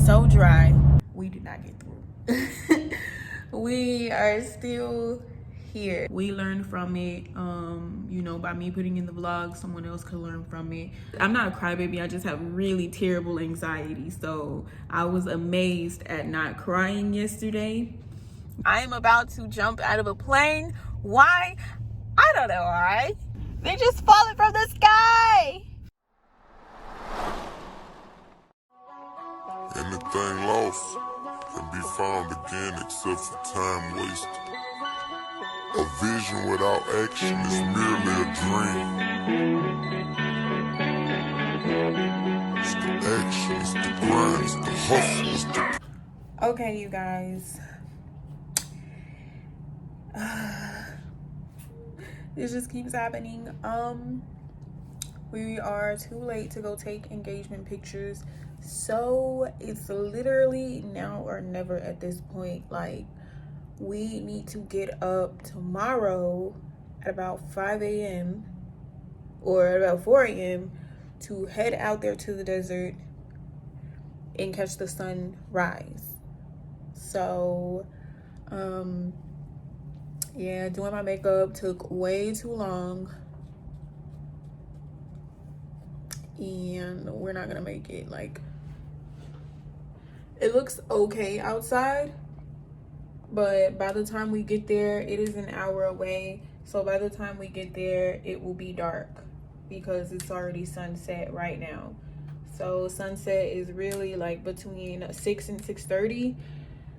so dry. We did not get through. We are still here. We learned from it, you know, by me putting in the vlog. Someone else could learn from it. I'm not a crybaby, I just have really terrible anxiety, so I was amazed at not crying yesterday. I am about to jump out of a plane. Why? I don't know why. They're just falling from the sky. Anything lost can be found again except for time wasted. A vision without action is merely a dream. It's the action, it's the grind, it's the hustle, it's the... Okay, you guys. This just keeps happening. We are too late to go take engagement pictures. So it's literally now or never at this point. Like, we need to get up tomorrow at about 5 a.m. or at about 4 a.m. to head out there to the desert and catch the sunrise. So, yeah, doing my makeup took way too long. And we're not gonna make it. Like, it looks okay outside, but by the time we get there, it is an hour away. So by the time we get there, it will be dark because it's already sunset right now. So sunset is really like between 6 and 6:30.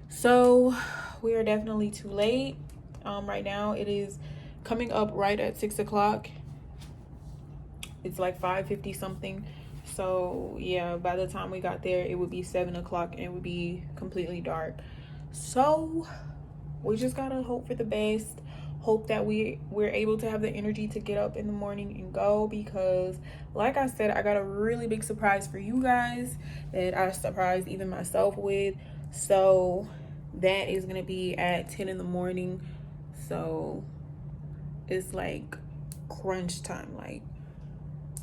So we are definitely too late. Right now it is coming up right at 6 o'clock. It's like 5:50 something. So yeah, by the time we got there, it would be 7 o'clock and it would be completely dark. So we just gotta hope for the best. Hope that we're able to have the energy to get up in the morning and go, because like I said, I got a really big surprise for you guys that I surprised even myself with. So that is gonna be at 10 in the morning. So it's like crunch time, like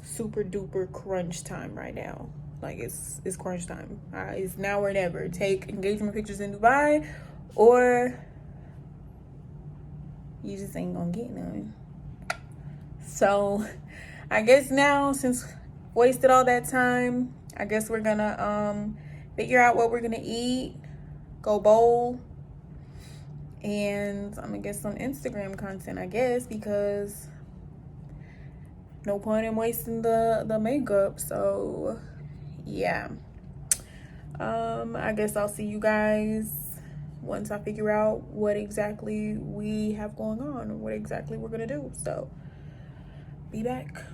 super duper crunch time right now. Like it's crunch time. It's now or never. Take engagement pictures in Dubai, or you just ain't gonna get none. So I guess now, since wasted all that time, I guess we're gonna figure out what we're gonna eat, go bowl, and I'm gonna get some Instagram content, I guess, because no point in wasting the makeup. So yeah, I guess I'll see you guys once I figure out what exactly we have going on or what exactly we're gonna do. So be back.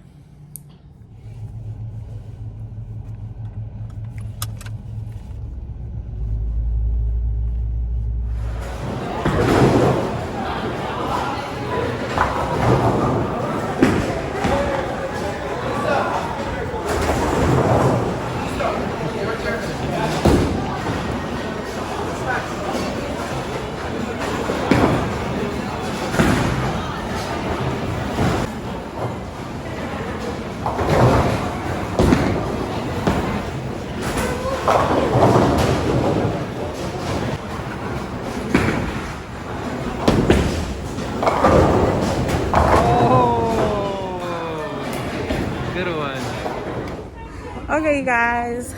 Okay, guys,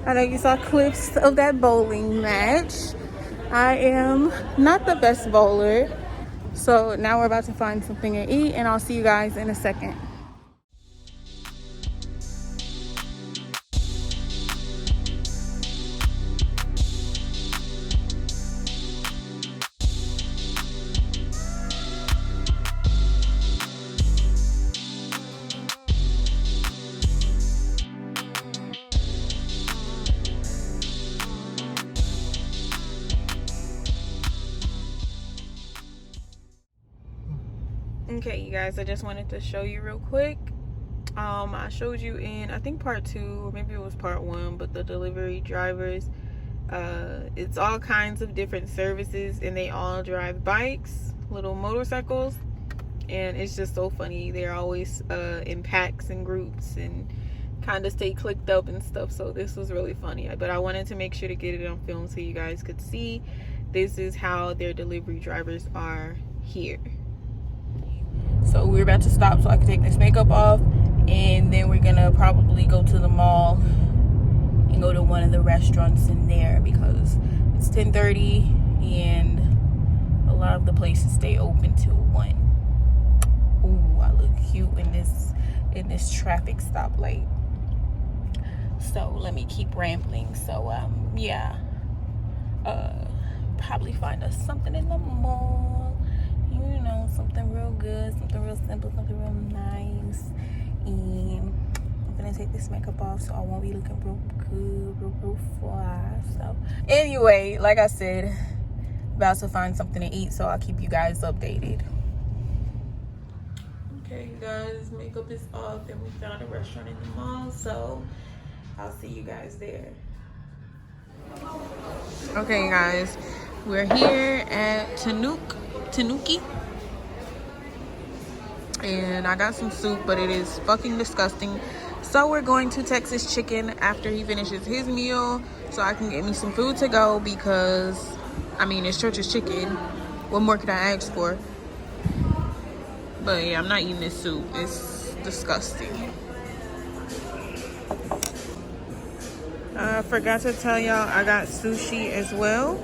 I know you saw clips of that bowling match. I am not the best bowler, so now we're about to find something to eat, and I'll see you guys in a second. Okay, you guys, I just wanted to show you real quick. I showed you in, I think, part 2, or maybe it was part 1, but the delivery drivers, it's all kinds of different services, and they all drive bikes, little motorcycles, and it's just so funny. They're always in packs and groups and kind of stay clicked up and stuff. So this was really funny, but I wanted to make sure to get it on film so you guys could see. This is how their delivery drivers are here. So we're about to stop so I can take this makeup off, and then we're gonna probably go to the mall and go to one of the restaurants in there because it's 10:30 and a lot of the places stay open till 1. Ooh, I look cute in this traffic stoplight. So let me keep rambling. So yeah, probably find us something in the mall, you know, something real good, something real simple, something real nice. And I'm gonna take this makeup off so I won't be looking real good, real fly. So anyway, like I said, about to find something to eat, so I'll keep you guys updated. Okay guys, makeup is off and we found a restaurant in the mall, so I'll see you guys there. Okay guys, we're here at Tanuki, and I got some soup, but it is fucking disgusting. So we're going to Texas Chicken after he finishes his meal so I can get me some food to go, because I mean, it's Church's Chicken. What more could I ask for? But yeah, I'm not eating this soup. It's disgusting. I forgot to tell y'all I got sushi as well,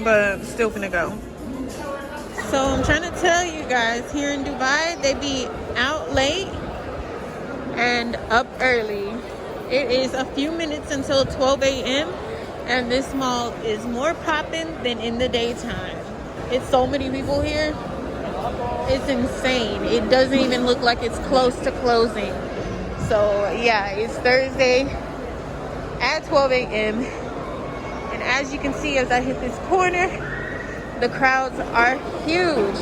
but I'm still gonna go. So I'm trying to tell you guys, here in Dubai, they be out late and up early. It is a few minutes until 12 a.m. and this mall is more popping than in the daytime. It's so many people here. It's insane. It doesn't even look like it's close to closing. So yeah, it's Thursday at 12 a.m. and as you can see, as I hit this corner, the crowds are huge.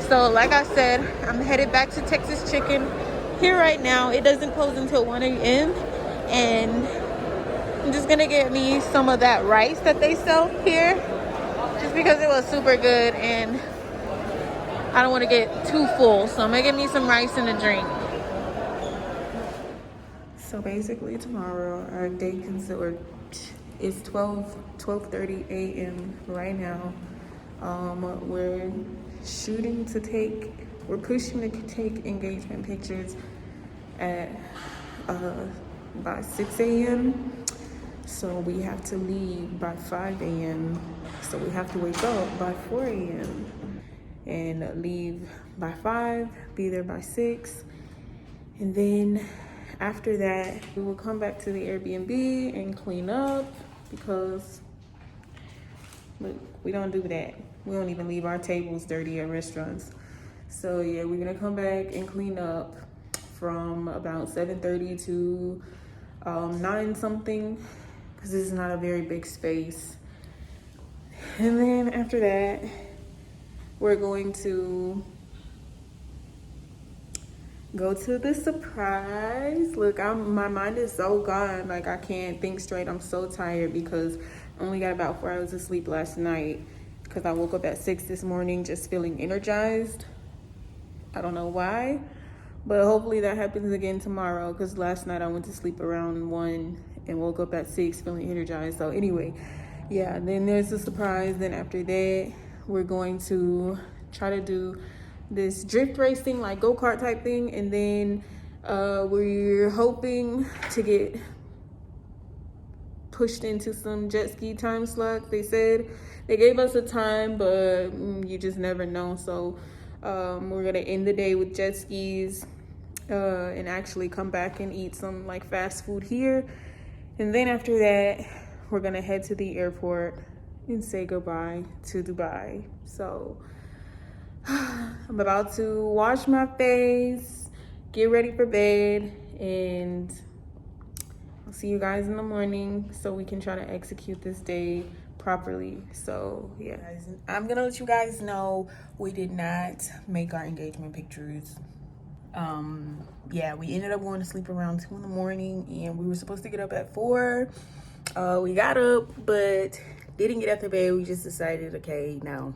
So like I said, I'm headed back to Texas Chicken here right now. It doesn't close until 1 a.m. and I'm just gonna get me some of that rice that they sell here, just because it was super good and I don't want to get too full. So I'm gonna get me some rice and a drink. So basically tomorrow our day it's 12:30 a.m. right now. We're pushing to take engagement pictures at by 6 a.m. So we have to leave by 5 a.m. So we have to wake up by 4 a.m. and leave by 5, be there by 6. And then after that, we will come back to the Airbnb and clean up, because look, we don't do that. We don't even leave our tables dirty at restaurants. So yeah, we're gonna come back and clean up from about 7:30 to 9 something, because this is not a very big space. And then after that, we're going to go to the surprise. Look, my mind is so gone. Like, I can't think straight. I'm so tired because I only got about 4 hours of sleep last night, because I woke up at 6 this morning just feeling energized. I don't know why, but hopefully that happens again tomorrow, because last night I went to sleep around 1 and woke up at 6 feeling energized. So anyway, yeah, then there's the surprise. Then after that, we're going to try to do this drift racing, like go-kart type thing, and then we're hoping to get pushed into some jet ski time slot. They said they gave us a time, but you just never know. So we're gonna end the day with jet skis and actually come back and eat some like fast food here, and then after that we're gonna head to the airport and say goodbye to Dubai. So I'm about to wash my face, get ready for bed, and I'll see you guys in the morning so we can try to execute this day properly. So yeah, I'm gonna let you guys know we did not make our engagement pictures. Yeah, we ended up going to sleep around 2 in the morning, and we were supposed to get up at 4. We got up but didn't get out of bed. We just decided, okay, no,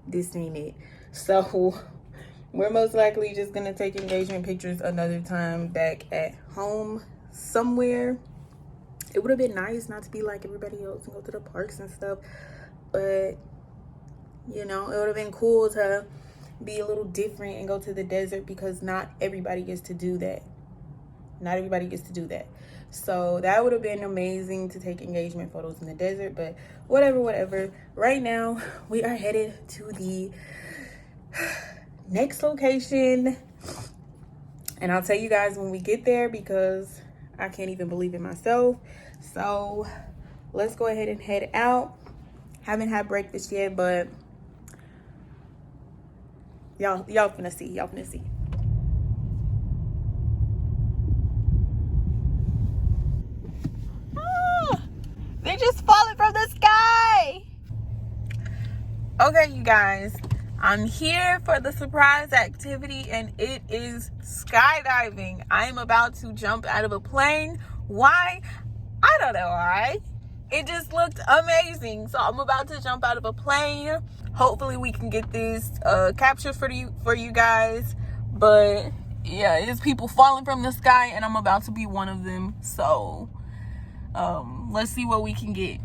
this ain't it. So We're most likely just gonna take engagement pictures another time back at home somewhere. It would have been nice not to be like everybody else and go to the parks and stuff, but you know, it would have been cool to be a little different and go to the desert, because not everybody gets to do that. Not everybody gets to do that. So that would have been amazing to take engagement photos in the desert, but whatever. Right now, we are headed to the next location, and I'll tell you guys when we get there, because I can't even believe it myself. So let's go ahead and head out. Haven't had breakfast yet, but y'all finna see. They're just falling from the sky. Okay, you guys, I'm here for the surprise activity, and it is skydiving. I am about to jump out of a plane. Why? I don't know why. It just looked amazing. So I'm about to jump out of a plane. Hopefully we can get this captured for you guys. But yeah, it's people falling from the sky, and I'm about to be one of them. So let's see what we can get.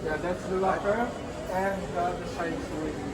Yeah, that's the locker, and the other side is the waiting room.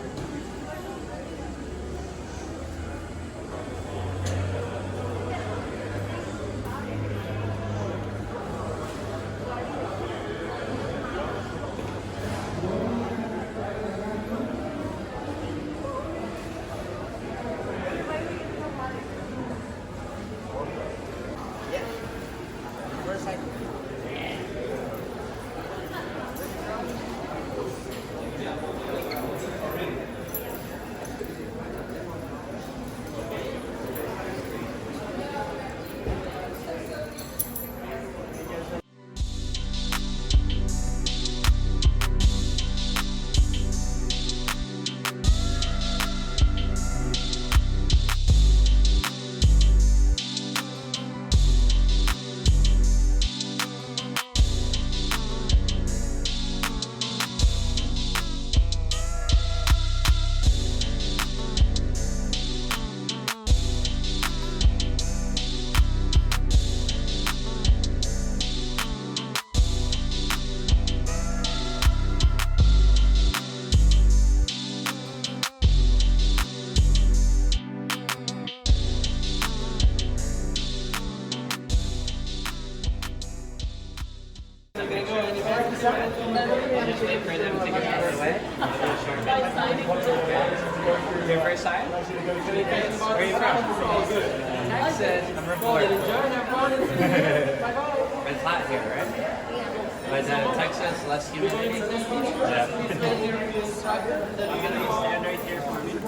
Your first time? Where are you from? Texas. Number 4. It's hot here, right? But Texas, less humidity? Yeah. I'm going to stand right here for me. Did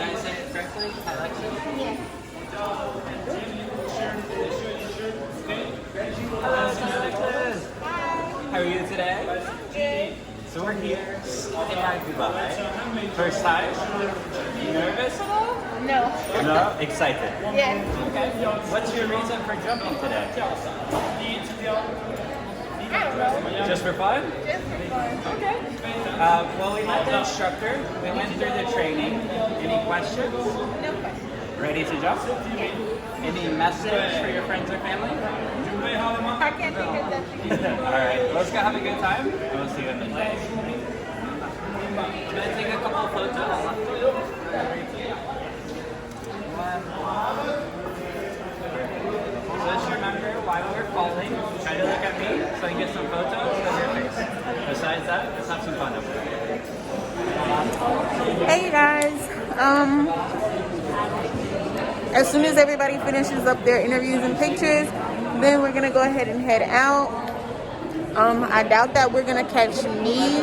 I say it correctly? Alexis? Yes. Hello, Alexis. Hi. How are you today? Good. So we're here in Dubai. First time? Nervous at all? No. No? Excited? Yes. Okay. What's your reason for jumping today? I don't know. Just for fun? Just for fun. Okay. Well, we met the instructor. We went through the training. Any questions? No question. Ready to jump? Any message for your friends or family? I can't think of that. Alright, let's go have a good time. And we'll see you in the place. I'm going to take a couple of photos. So just remember, while we're falling, try to look at me so you get some photos of your face. Besides that, let's have some fun up there. Hey you guys, as soon as everybody finishes up their interviews and pictures, then we're gonna go ahead and head out. I doubt that we're gonna catch me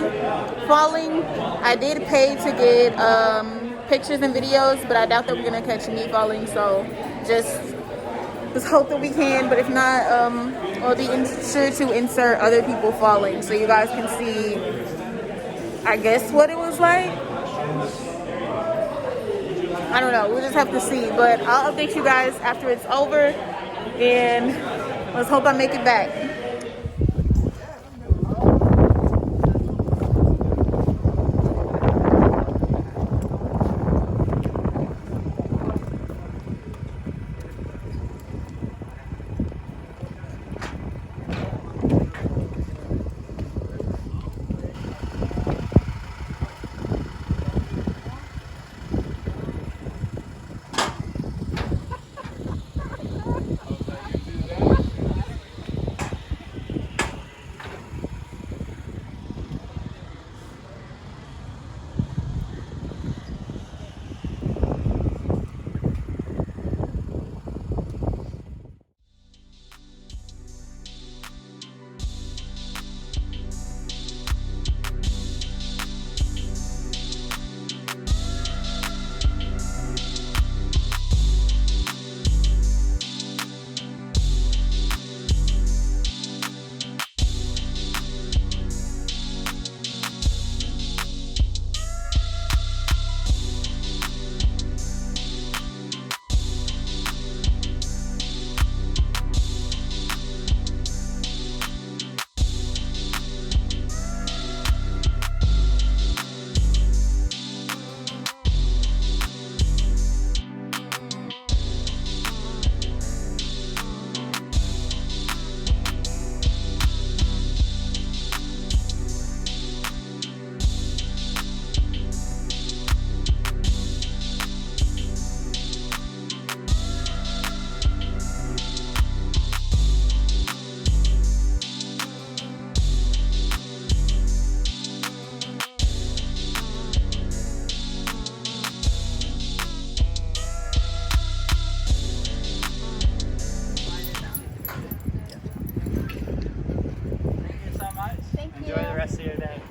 falling. I did pay to get pictures and videos, but I doubt that we're gonna catch me falling. So just hope that we can. But if not, Well, be sure to insert other people falling so you guys can see, I guess, what it was like. I don't know. We'll just have to see. But I'll update you guys after it's over. And let's hope I make it back.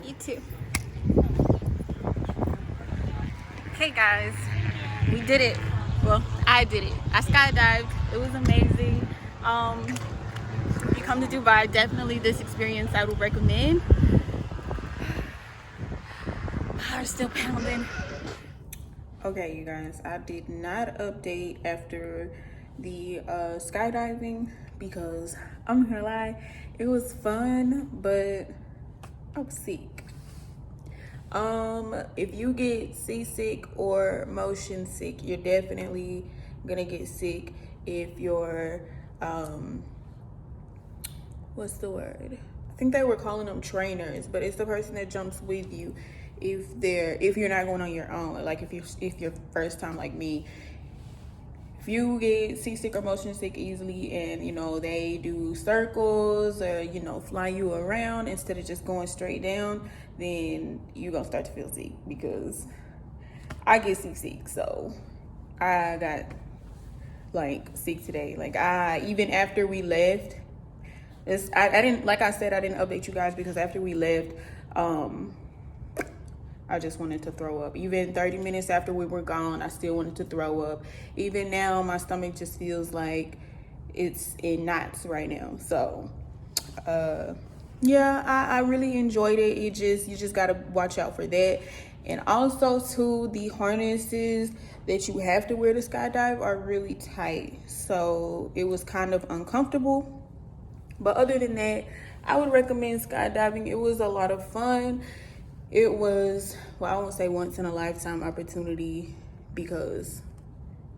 You too. Okay guys, we did it. Well, I did it. I skydived. It was amazing. If you come to Dubai, definitely this experience I would recommend. Heart's still pounding. Okay, you guys, I did not update after the skydiving because I'm not gonna lie, it was fun, but I was sick. If you get seasick or motion sick, you're definitely gonna get sick if you're what's the word? I think they were calling them trainers, but it's the person that jumps with you if you're not going on your own. Like if you're first time like me, if you get seasick or motion sick easily and you know they do circles or you know fly you around instead of just going straight down, then you're gonna start to feel sick, because I get seasick. So I got like sick today. Like even after we left, I didn't, like I said, I didn't update you guys because after we left, I just wanted to throw up. Even 30 minutes after we were gone, I still wanted to throw up. Even now, my stomach just feels like it's in knots right now. So, yeah, I really enjoyed it. You just gotta watch out for that. And also, too, the harnesses that you have to wear to skydive are really tight. So it was kind of uncomfortable. But other than that, I would recommend skydiving. It was a lot of fun. It was, well, I won't say once in a lifetime opportunity because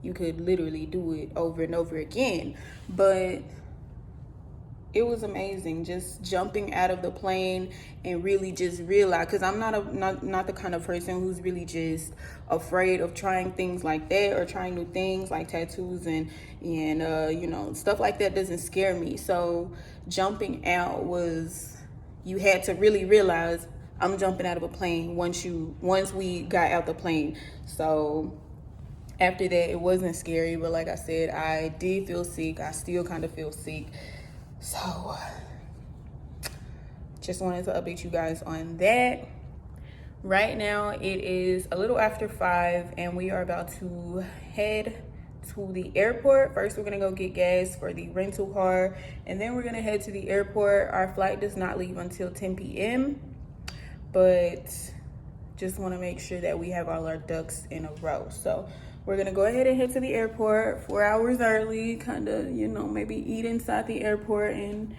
you could literally do it over and over again. But it was amazing just jumping out of the plane and really just realize, because I'm not the kind of person who's really just afraid of trying things like that or trying new things like tattoos and you know, stuff like that doesn't scare me. So jumping out was, you had to really realize I'm jumping out of a plane once we got out the plane. So after that, it wasn't scary, but like I said, I did feel sick. I still kind of feel sick. So just wanted to update you guys on that. Right now, it is a little after 5 and we are about to head to the airport. First, we're gonna go get gas for the rental car, and then we're gonna head to the airport. Our flight does not leave until 10 p.m. but just want to make sure that we have all our ducks in a row. So we're gonna go ahead and head to the airport 4 hours early, kind of, you know, maybe eat inside the airport and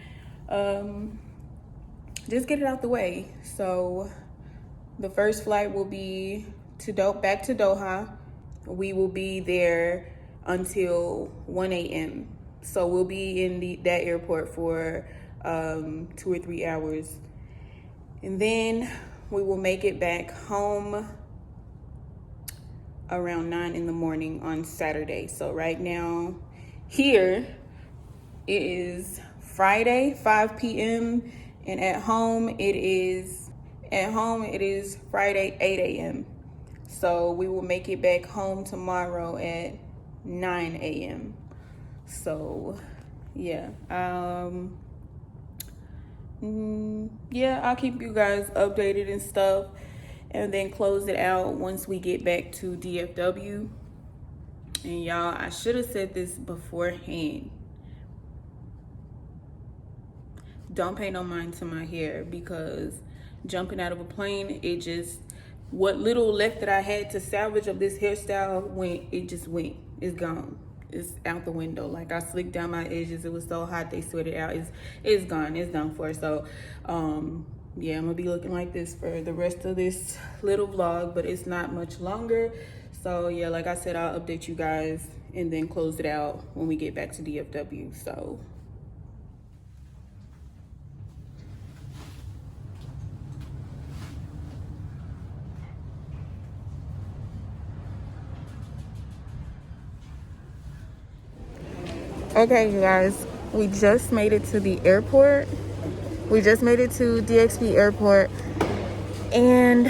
just get it out the way. So the first flight will be back to Doha. We will be there until 1 a.m. So we'll be in that airport for 2 or 3 hours. And then we will make it back home around 9 in the morning on Saturday. So right now here it is Friday, 5 p.m. and at home it is Friday, 8 a.m. So we will make it back home tomorrow at 9 a.m. So yeah, yeah, I'll keep you guys updated and stuff, and then close it out once we get back to DFW. And y'all, I should have said this beforehand. Don't pay no mind to my hair, because jumping out of a plane, it just, what little left that I had to salvage of this hairstyle it's gone. It's out the window. Like, I slicked down my edges. It was so hot they sweated out. It's gone. It's done for. So yeah, I'm gonna be looking like this for the rest of this little vlog, but it's not much longer. So yeah, like I said, I'll update you guys and then close it out when we get back to DFW. So okay, you guys, we just made it to the airport. We just made it to DXB airport, and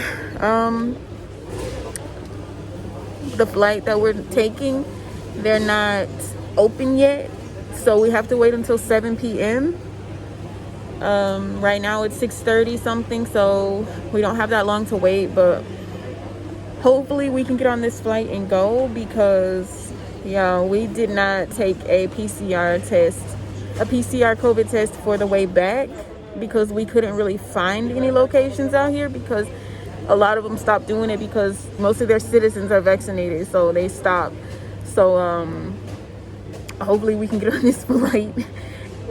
the flight that we're taking, they're not open yet, so we have to wait until 7 p.m. Right now it's 6:30 something, so we don't have that long to wait, but hopefully we can get on this flight and go, because yeah, we did not take a PCR COVID test for the way back, because we couldn't really find any locations out here, because a lot of them stopped doing it because most of their citizens are vaccinated, so they stopped. So hopefully we can get on this flight,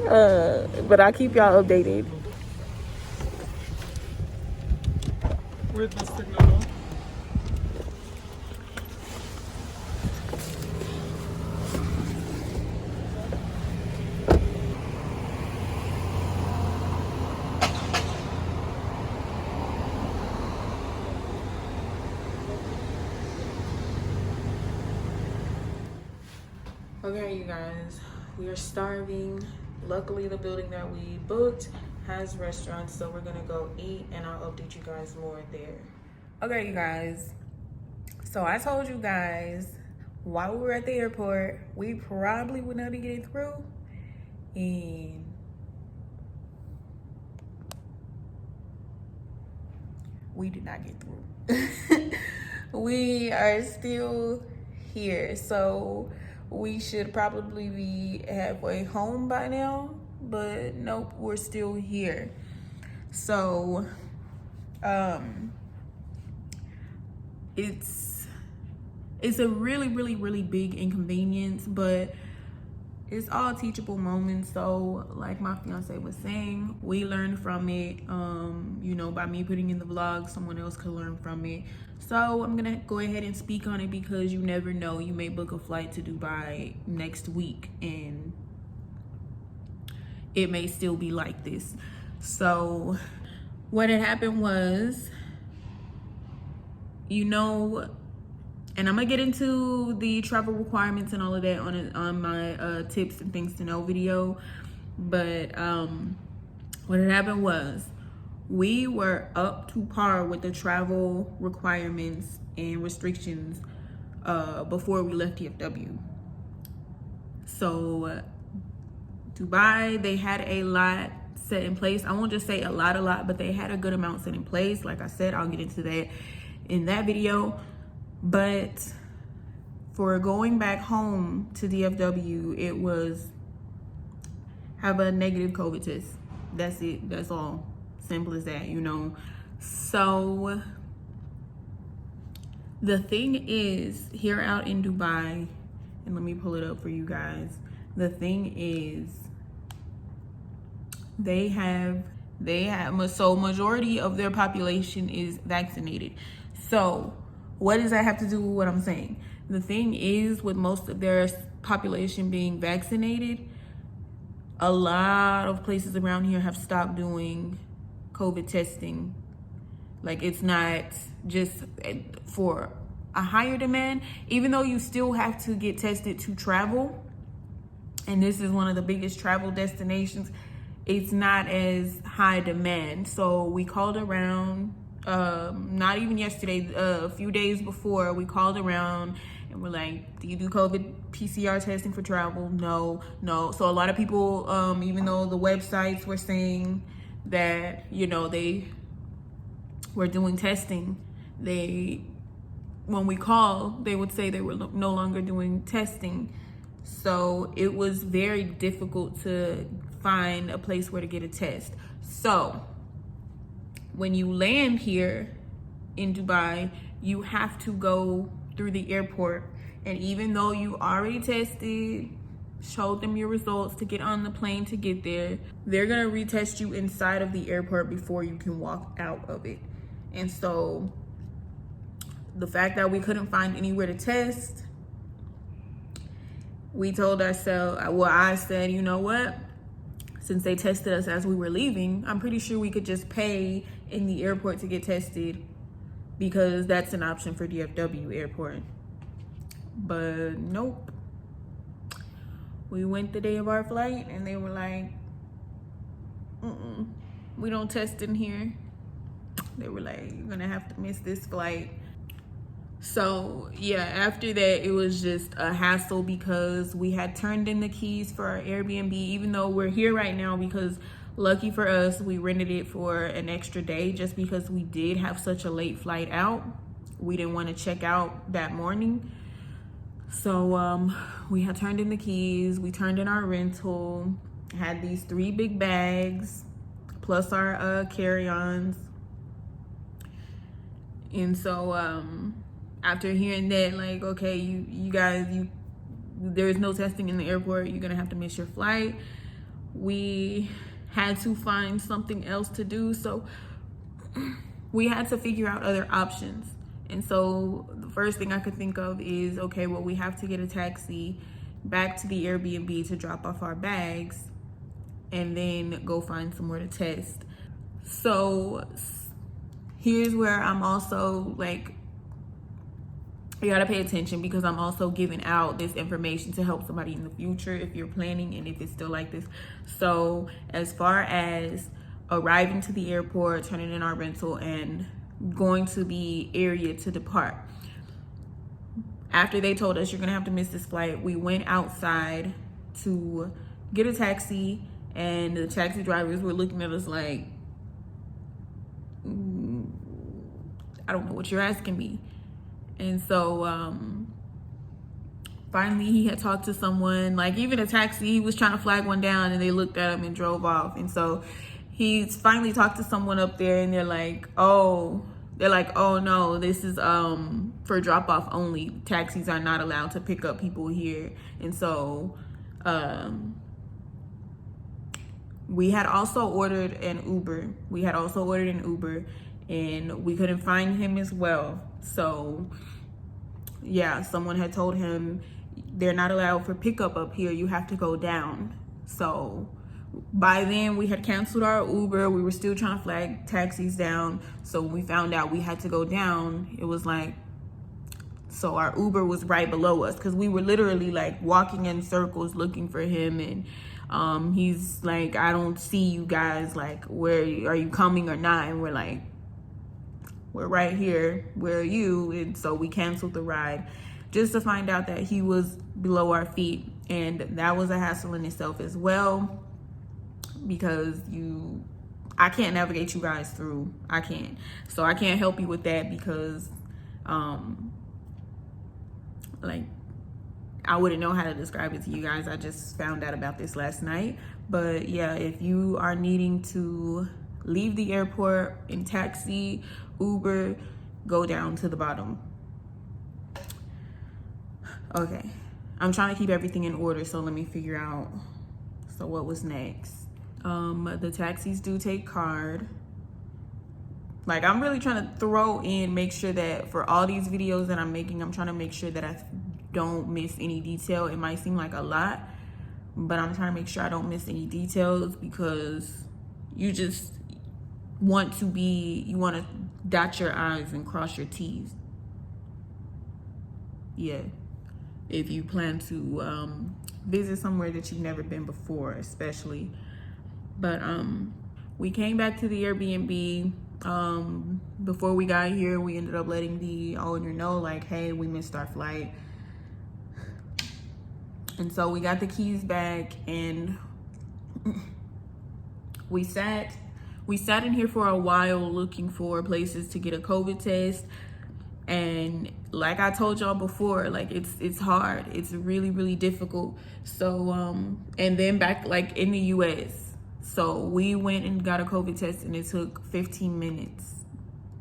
but I'll keep y'all updated. Where's the signal? Okay, you guys, we are starving. Luckily, the building that we booked has restaurants, so we're gonna go eat, and I'll update you guys more there. Okay, you guys, so I told you guys while we were at the airport, we probably would not be getting through, and we did not get through. We are still here, so we should probably be halfway home by now, but nope, we're still here. So it's a really big inconvenience, but it's all teachable moments. So like my fiance was saying, we learned from it. You know, by me putting in the vlog, someone else could learn from it. So I'm gonna go ahead and speak on it, because you never know, you may book a flight to Dubai next week and it may still be like this. So what had happened was, you know, and I'm gonna get into the travel requirements and all of that on my tips and things to know video. But what had happened was, we were up to par with the travel requirements and restrictions before we left DFW. So Dubai, they had a lot set in place. I won't just say a lot, but they had a good amount set in place. Like I said, I'll get into that in that video. But For going back home to DFW, it was have a negative COVID test. That's it. That's all. Simple as that, you know. So the thing is, here out in Dubai, and let me pull it up for you guys. The thing is, they have so majority of their population is vaccinated. So what does that have to do with what I'm saying? The thing is, with most of their population being vaccinated, a lot of places around here have stopped doing COVID testing. Like, it's not just for a higher demand, even though you still have to get tested to travel. And this is one of the biggest travel destinations. It's not as high demand. So we called around, not even yesterday, a few days before, we called around and we're like, do you do COVID PCR testing for travel? No. So a lot of people, even though the websites were saying that, you know, they were doing testing, when we called, they would say they were no longer doing testing. So it was very difficult to find a place where to get a test. So when you land here in Dubai, you have to go through the airport. And even though you already tested, showed them your results to get on the plane to get there, they're gonna retest you inside of the airport before you can walk out of it. And so the fact that we couldn't find anywhere to test, we told ourselves, well, I said, you know what? Since they tested us as we were leaving, I'm pretty sure we could just pay in the airport to get tested, because that's an option for DFW airport. But nope. We went the day of our flight and they were like, we don't test in here. They were like, you're gonna have to miss this flight. So yeah, after that, it was just a hassle because we had turned in the keys for our Airbnb, even though we're here right now, because lucky for us, we rented it for an extra day just because we did have such a late flight out. We didn't want to check out that morning. So we had turned in the keys, we turned in our rental, had these 3 big bags, plus our carry-ons. And so after hearing that, like, okay, you guys, there is no testing in the airport, you're gonna have to miss your flight. We had to find something else to do, so we had to figure out other options. And so the first thing I could think of is, okay, well, we have to get a taxi back to the Airbnb to drop off our bags and then go find somewhere to test. So here's where I'm also like, you gotta pay attention, because I'm also giving out this information to help somebody in the future if you're planning and if it's still like this. So as far as arriving to the airport, turning in our rental, and going to the area to depart, after they told us you're gonna have to miss this flight, we went outside to get a taxi, and the taxi drivers were looking at us like, I don't know what you're asking me. And so finally he had talked to someone, like even a taxi, he was trying to flag one down and they looked at him and drove off. And so he's finally talked to someone up there and they're like, oh no, this is for drop off only. Taxis are not allowed to pick up people here. And so we had also ordered an Uber. And we couldn't find him as well. So yeah, someone had told him they're not allowed for pickup up here, you have to go down. So by then we had canceled our Uber, we were still trying to flag taxis down. So when we found out we had to go down, it was like, so our Uber was right below us, because we were literally like walking in circles looking for him. And he's like, I don't see you guys, like, where are you coming or not? And we're like, we're right here, where are you? And so we canceled the ride just to find out that he was below our feet. And that was a hassle in itself as well, because I can't navigate you guys through. I can't. So I can't help you with that, because like I wouldn't know how to describe it to you guys. I just found out about this last night. But yeah, if you are needing to leave the airport in taxi, Uber, go down to the bottom. Okay, I'm trying to keep everything in order, so let me figure out. So what was next? The taxis do take card. Like, I'm really trying to throw in, make sure that for all these videos that I'm making, I'm trying to make sure that I don't miss any detail. It might seem like a lot, but I'm trying to make sure I don't miss any details, because you just want to dot your I's and cross your T's. Yeah, if you plan to visit somewhere that you've never been before, especially. But we came back to the Airbnb. Before we got here, we ended up letting the owner know, like, hey, we missed our flight. And so we got the keys back, and we sat in here for a while looking for places to get a COVID test. And like I told y'all before, like, it's hard. It's really, really difficult. So and then back, like, in the US, so we went and got a COVID test, and it took 15 minutes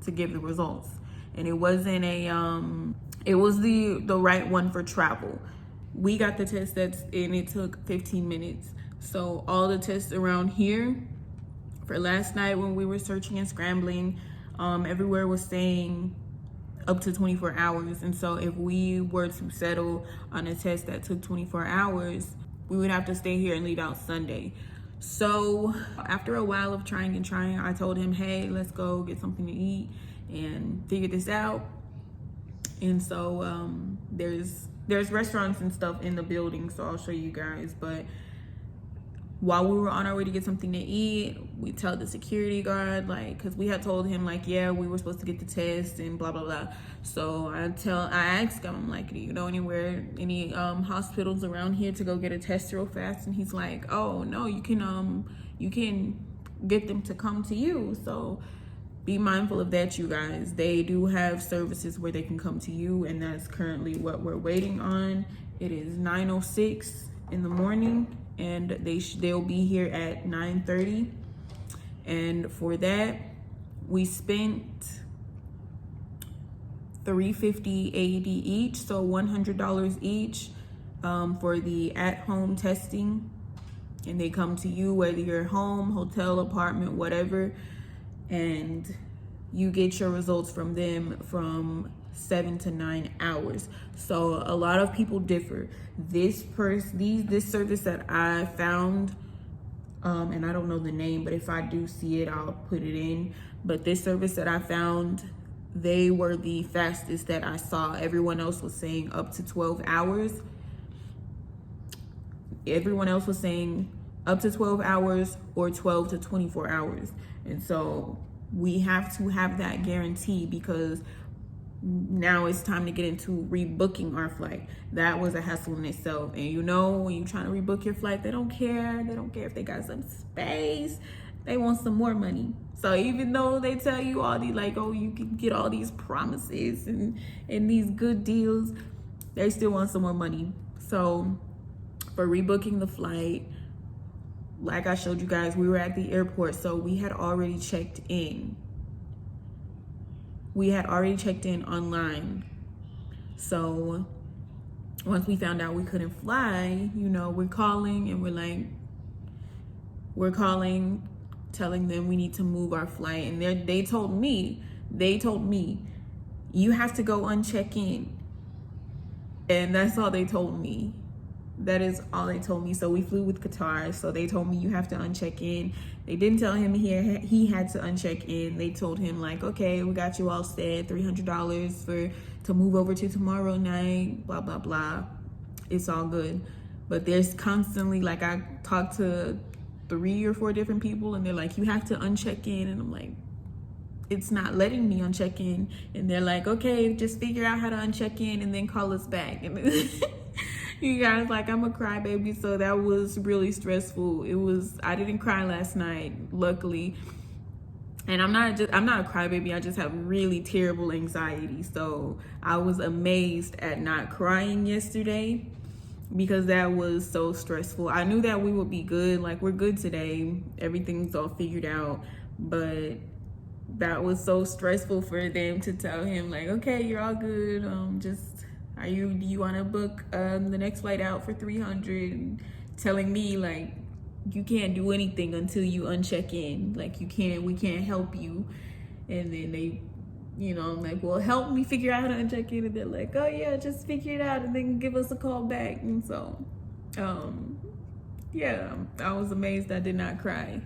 to give the results. And it wasn't it was the right one for travel. We got the test and it took 15 minutes. So all the tests around here for last night when we were searching and scrambling, everywhere was saying up to 24 hours. And so if we were to settle on a test that took 24 hours, we would have to stay here and leave out Sunday. So after a while of trying, I told him, hey, let's go get something to eat and figure this out. And so there's restaurants and stuff in the building, so I'll show you guys. But while we were on our way to get something to eat, we tell the security guard, like, because we had told him, like, yeah, we were supposed to get the test and blah blah blah. So I asked him, like, do you know any hospitals around here to go get a test real fast? And he's like, oh no, you can get them to come to you. So be mindful of that, you guys. They do have services where they can come to you, and that's currently what we're waiting on. It is 9:06 in the morning, and they'll be here at 9:30. And for that, we spent $350 AED each, so $100 each for the at-home testing. And they come to you, whether you're home, hotel, apartment, whatever, and you get your results from them from 7 to 9 hours. So a lot of people differ. This service that I found, and I don't know the name, but if I do see it, I'll put it in. But this service that I found, they were the fastest that I saw. Everyone else was saying up to 12 hours. Everyone else was saying up to 12 hours or 12 to 24 hours. And so we have to have that guarantee, because now it's time to get into rebooking our flight. That was a hassle in itself. And you know, when you're trying to rebook your flight, they don't care. They don't care if they got some space. They want some more money. So even though they tell you all these, like, oh, you can get all these promises and these good deals, they still want some more money. So for rebooking the flight, like I showed you guys, we were at the airport, so we had already checked in. We had already checked in online. So once we found out we couldn't fly, you know, we're calling, telling them we need to move our flight. And they told me, you have to go uncheck in. And that's all they told me. That is all they told me. So we flew with Qatar, so they told me you have to uncheck in. They didn't tell him he had to uncheck in. They told him, like, okay, we got you all set, $300 to move over to tomorrow night, blah blah blah. It's all good. But there's constantly, like, I talked to 3 or 4 different people, and they're like, you have to uncheck in. And I'm like, it's not letting me uncheck in. And they're like, okay, just figure out how to uncheck in and then call us back. And you guys, like, I'm a crybaby, so that was really stressful. I didn't cry last night, luckily. And I'm not a crybaby, I just have really terrible anxiety. So I was amazed at not crying yesterday. because that was so stressful. I knew that we would be good. Like, we're good today. Everything's all figured out. But that was so stressful for them to tell him, like, okay, you're all good. Do you want to book the next flight out for 300? Telling me, like, you can't do anything until you uncheck in. Like, we can't help you. And then they, you know, I'm like, well, help me figure out how to uncheck in. And they're like, oh yeah, just figure it out and then give us a call back. And so, yeah, I was amazed I did not cry.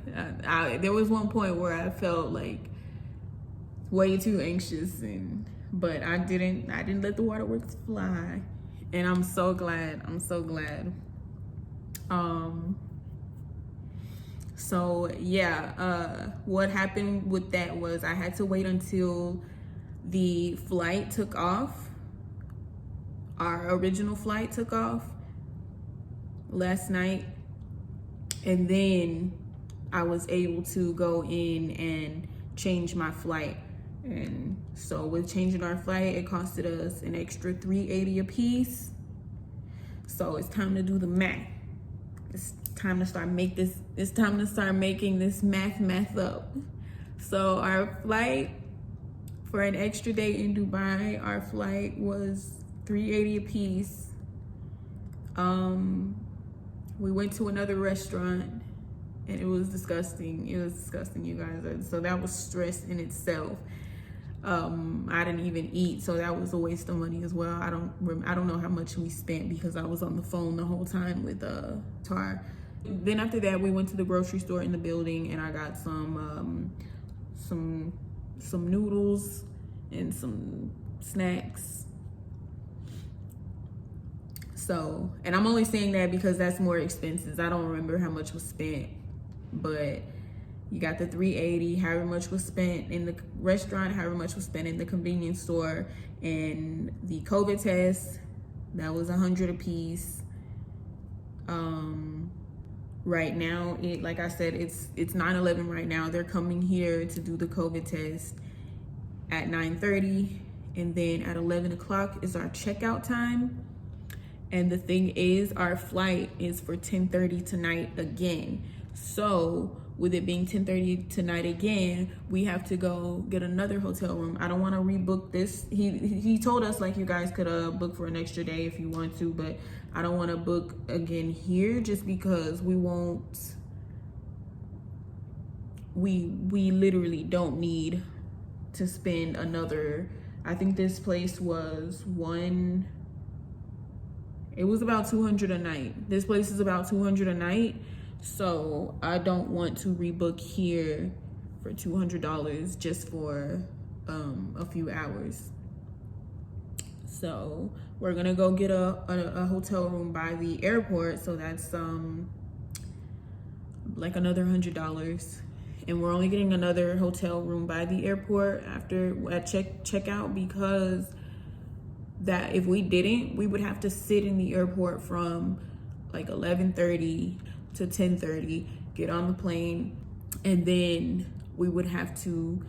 There was one point where I felt like way too anxious, but I didn't let the waterworks fly. And I'm so glad. So yeah, what happened with that was I had to wait until the flight took off. Our original flight took off last night, and then I was able to go in and change my flight. And so with changing our flight, it costed us an extra $380 a piece. So it's time to do the math. It's time to start making this math up. So our flight for an extra day in Dubai, our flight was $380 a piece. We went to another restaurant and it was disgusting. It was disgusting, you guys. So that was stress in itself. I didn't even eat, so that was a waste of money as well. I don't know how much we spent because I was on the phone the whole time with Tar. Then after that, we went to the grocery store in the building and I got some noodles and some snacks. So, and I'm only saying that because that's more expenses. I don't remember how much was spent, but you got the $380, however much was spent in the restaurant, however much was spent in the convenience store, and the COVID test, that was $100 a piece. Right now, like I said, it's 9/11 right now. They're coming here to do the COVID test at 9:30, and then at 11 o'clock is our checkout time. And the thing is, our flight is for 10:30 tonight again. So with it being 10:30 tonight again, we have to go get another hotel room. I don't want to rebook this. He told us, like, you guys could book for an extra day if you want to, but I don't want to book again here just because we literally don't need to spend another, I think this place was it was about 200 a night. This place is about 200 a night. So I don't want to rebook here for $200 just for a few hours. So we're gonna go get a hotel room by the airport. So that's like another $100. And we're only getting another hotel room by the airport after at checkout, because that if we didn't, we would have to sit in the airport from like 11:30 to 10:30, get on the plane, and then we would have to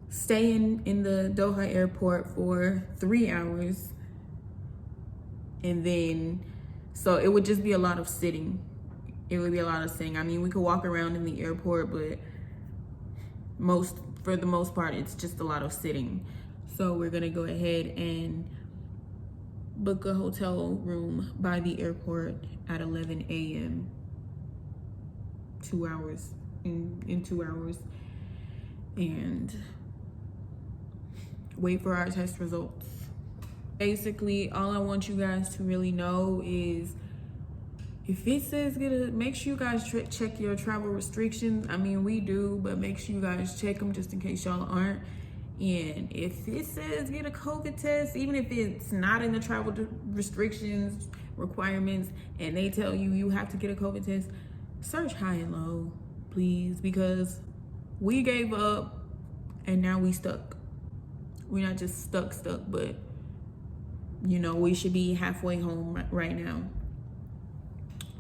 stay in the Doha airport for 3 hours. And then, so it would just be a lot of sitting. It would be a lot of sitting. I mean, we could walk around in the airport, but for the most part, it's just a lot of sitting. So we're gonna go ahead and book a hotel room by the airport at 11 a.m. 2 hours, in 2 hours, and wait for our test results. Basically, all I want you guys to really know is, if it says make sure you guys check your travel restrictions. I mean, we do, but make sure you guys check them just in case y'all aren't. And if it says get a COVID test, even if it's not in the travel restrictions requirements and they tell you have to get a COVID test, search high and low, please, because we gave up and now we stuck. We're not just stuck, but you know, we should be halfway home right now.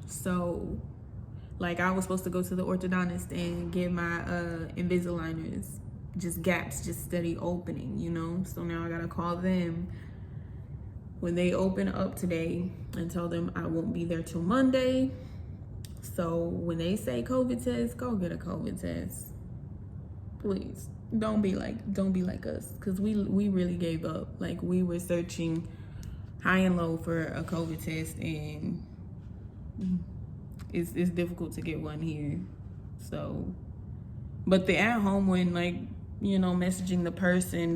So, like, I was supposed to go to the orthodontist and get my Invisaligners, just gaps, just steady opening, you know? So now I gotta call them when they open up today, and tell them I won't be there till Monday. So when they say COVID test, go get a COVID test. Please. Don't be like us, because we really gave up. Like, we were searching high and low for a COVID test, and it's difficult to get one here. So, but the at-home one, like, you know, messaging the person,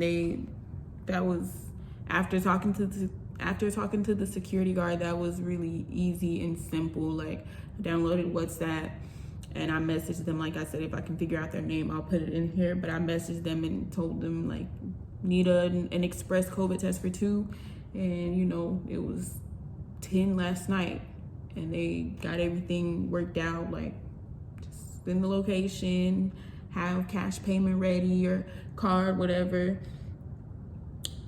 that was after talking to the security guard, that was really easy and simple. Like, I downloaded WhatsApp and I messaged them. Like I said, if I can figure out their name, I'll put it in here. But I messaged them and told them, like, need an express COVID test for 2. And, you know, it was 10 last night. And they got everything worked out, like, just in the location, have cash payment ready or card, whatever.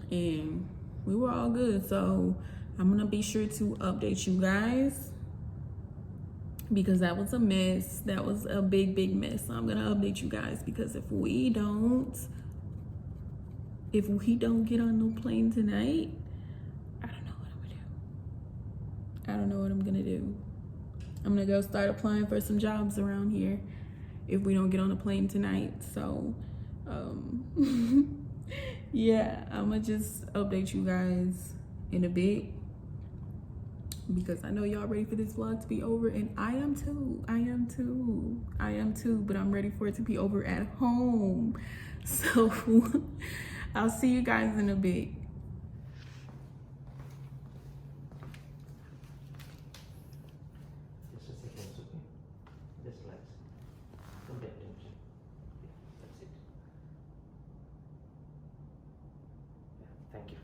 And we were all good. So I'm going to be sure to update you guys, because that was a mess. That was a big mess. So I'm gonna update you guys, because if we don't get on no plane tonight, I don't know what I'm gonna do. I don't know what I'm gonna do. I'm gonna go start applying for some jobs around here if we don't get on a plane tonight. So yeah, I'm gonna just update you guys in a bit, because I know y'all ready for this vlog to be over, and I am too, but I'm ready for it to be over at home. So I'll see you guys in a bit. Just a second, okay? Just relax. Don't pay attention. Yeah, that's it. Yeah, thank you.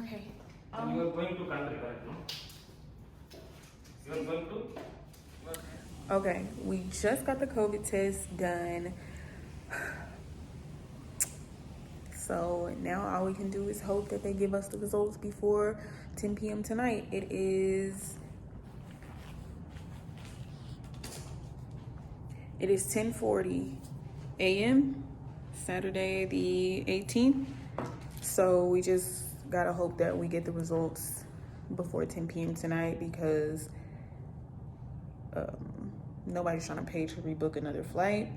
Okay. And you are going to country, correct? No? You are going to? Okay, we just got the COVID test done. So now all we can do is hope that they give us the results before 10 p.m. tonight. It is 10:40 a.m. Saturday the 18th. So we just gotta hope that we get the results before 10 p.m. tonight, because nobody's trying to pay to rebook another flight.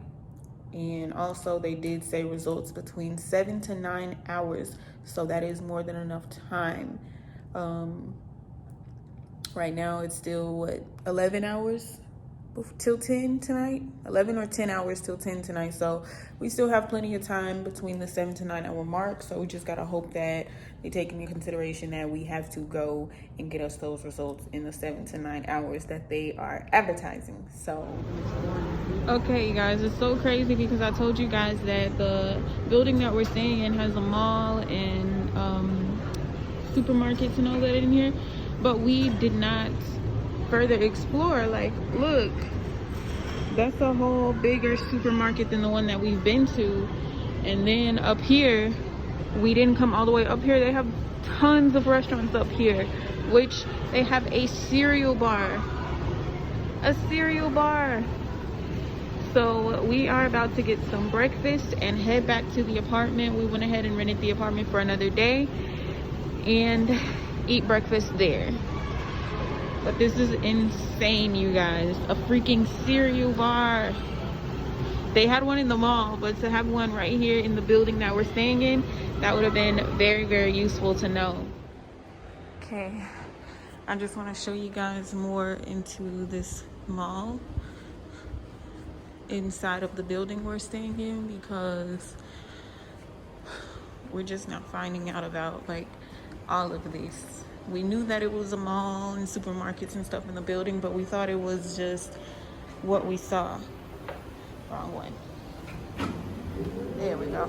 And also, they did say results between 7 to 9 hours, so that is more than enough time. Right now it's still 11 hours till 10 tonight, 11 or 10 hours till 10 tonight. So we still have plenty of time between the 7 to 9 hour mark. So we just gotta hope that they take into consideration that we have to go and get us those results in the 7 to 9 hours that they are advertising. So okay, you guys, it's so crazy, because I told you guys that the building that we're staying in has a mall and supermarkets and all that in here, but we did not further explore. Like, look, that's a whole bigger supermarket than the one that we've been to. And then up here, we didn't come all the way up here. They have tons of restaurants up here, which they have a cereal bar. So we are about to get some breakfast and head back to the apartment. We went ahead and rented the apartment for another day and eat breakfast there. But this is insane, you guys. A freaking cereal bar. They had one in the mall, but to have one right here in the building that we're staying in, that would have been very useful to know. Okay, I just want to show you guys more into this mall inside of the building we're staying in, because we're just not finding out about, like, all of this. We knew that it was a mall and supermarkets and stuff in the building, but we thought it was just what we saw. Wrong one. There we go.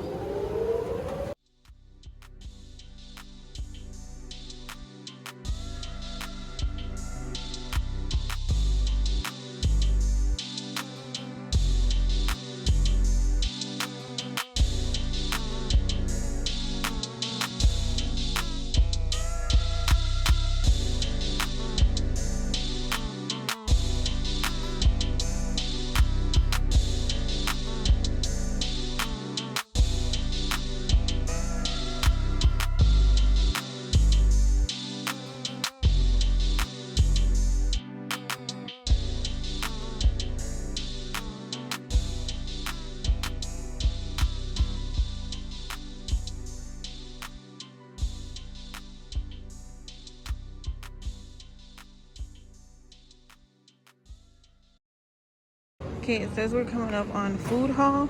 Okay, it says we're coming up on food hall,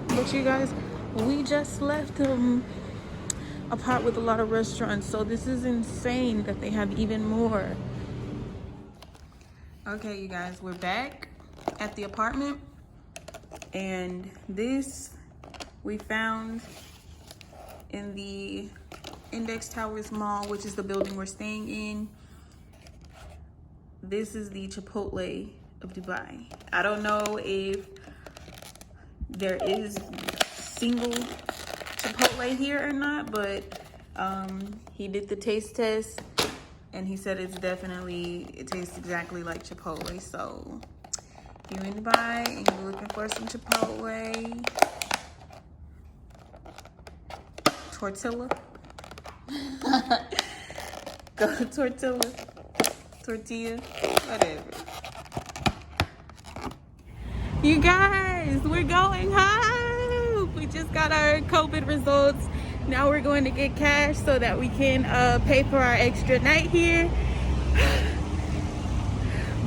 but you guys, we just left a part with a lot of restaurants, so this is insane that they have even more. Okay, you guys, we're back at the apartment, and this we found in the Index Towers Mall, which is the building we're staying in. This is the Chipotle of Dubai. I don't know if there is single Chipotle here or not, but he did the taste test and he said it tastes exactly like Chipotle. So if you're in Dubai and you're looking for some Chipotle tortilla, go to tortilla, whatever. You guys, we're going home. We just got our COVID results. Now we're going to get cash so that we can pay for our extra night here.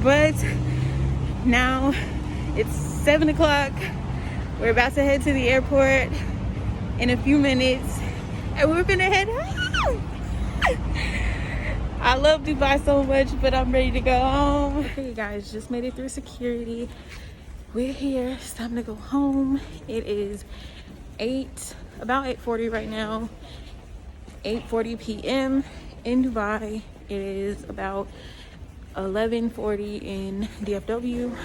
But now it's 7 o'clock. We're about to head to the airport in a few minutes, and we're gonna head home. I love Dubai so much, but I'm ready to go home. Okay, guys, just made it through security. We're here. It's time to go home. It is about 8:40 right now. 8:40 p.m. in Dubai. It is about 11:40 in DFW,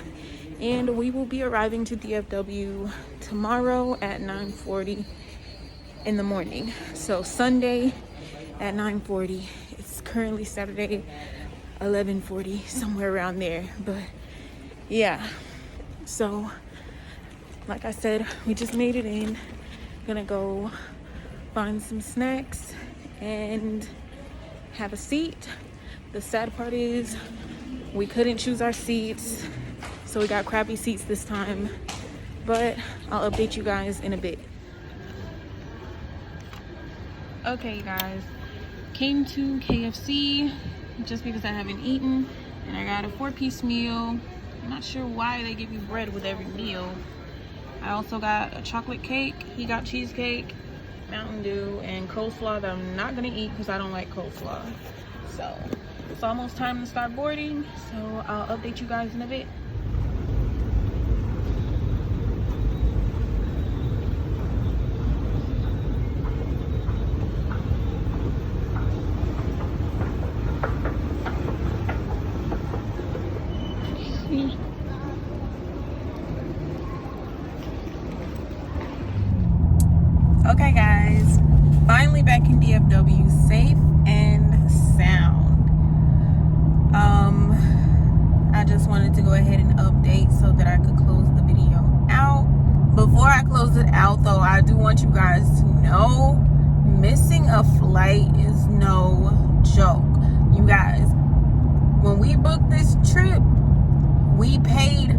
and we will be arriving to DFW tomorrow at 9:40 in the morning. So Sunday at 9:40. It's currently Saturday 11:40, somewhere around there. But yeah, so like I said, we just made it in. Gonna go find some snacks and have a seat. The sad part is we couldn't choose our seats, so we got crappy seats this time, but I'll update you guys in a bit. Okay, you guys, came to KFC just because I haven't eaten, and I got a 4-piece meal. I'm not sure why they give you bread with every meal. I also got a chocolate cake. He got cheesecake, Mountain Dew, and coleslaw that I'm not gonna eat because I don't like coleslaw. So it's almost time to start boarding, so I'll update you guys in a bit. Okay guys, finally back in DFW, safe and sound. I just wanted to go ahead and update so that I could close the video out. Before I close it out though, I do want you guys to know, missing a flight is no joke. You guys, when we booked this trip, we paid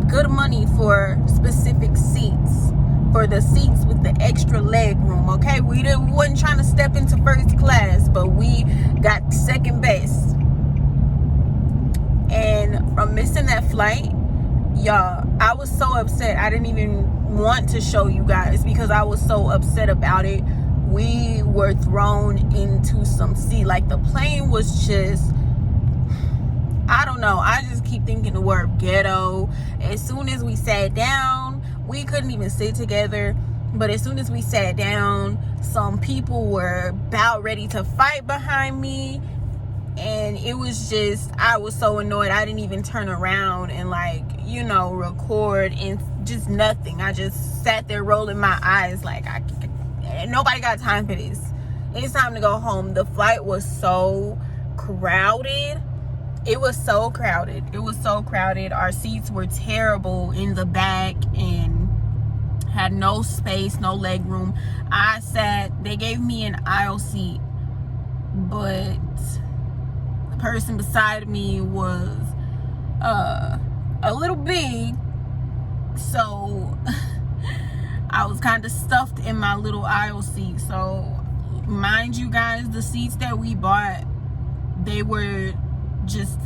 good money for specific seats, for the seats with the extra leg room. Okay, we wasn't trying to step into first class, but we got second best. And from missing that flight, y'all, I was so upset. I didn't even want to show you guys because I was so upset about it. We were thrown into some sea. Like, the plane was just, I don't know, I just keep thinking the word ghetto. As soon as we sat down, we couldn't even sit together, but as soon as we sat down, some people were about ready to fight behind me, and it was just, I was so annoyed. I didn't even turn around and, like, you know, record, and just nothing. I just sat there rolling my eyes like, nobody got time for this. It's time to go home. The flight was so crowded. It was so crowded. It was so crowded. Our seats were terrible in the back and had no space, no leg room. They gave me an aisle seat, but the person beside me was a little big, so I was kind of stuffed in my little aisle seat. So mind you guys, the seats that we bought, they were just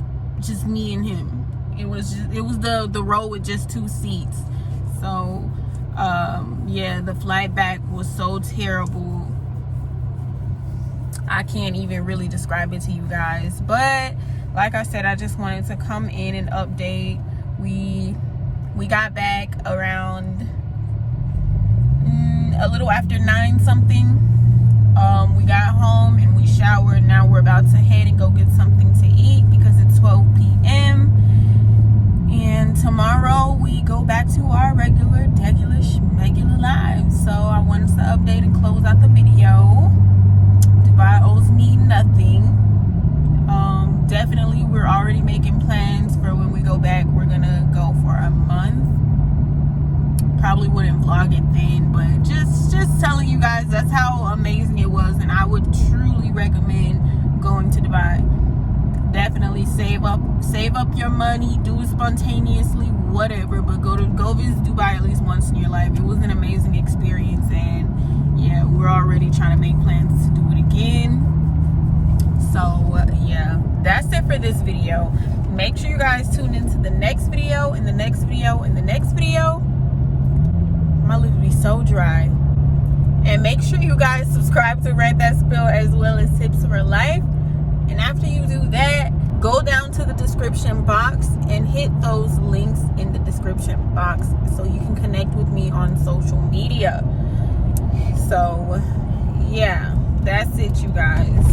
me and him. It was the row with just 2 seats. So yeah, the flight back was so terrible. I can't even really describe it to you guys. But like I said, I just wanted to come in and update. We got back around a little after 9 something. We got home and we showered. Now we're about to head and go get something to eat because it's 12 p.m. And tomorrow we go back to our regular lives. So I wanted to update and close out the video. Dubai owes me nothing. Definitely we're already making plans for when we go back. We're gonna go for a month. Probably wouldn't vlog it then, but just telling you guys that's how amazing it was, and I would truly recommend going to Dubai. Definitely save up your money, do it spontaneously, whatever, but go visit Dubai at least once in your life. It was an amazing experience, and yeah, we're already trying to make plans to do it again. So yeah, that's it for this video. Make sure you guys tune into the next video and the next video and the next video. My lips be so dry. And make sure you guys subscribe to Read That Spill as well as Tips for Life. And after you do that, go down to the description box and hit those links in the description box so you can connect with me on social media. So yeah, that's it, you guys.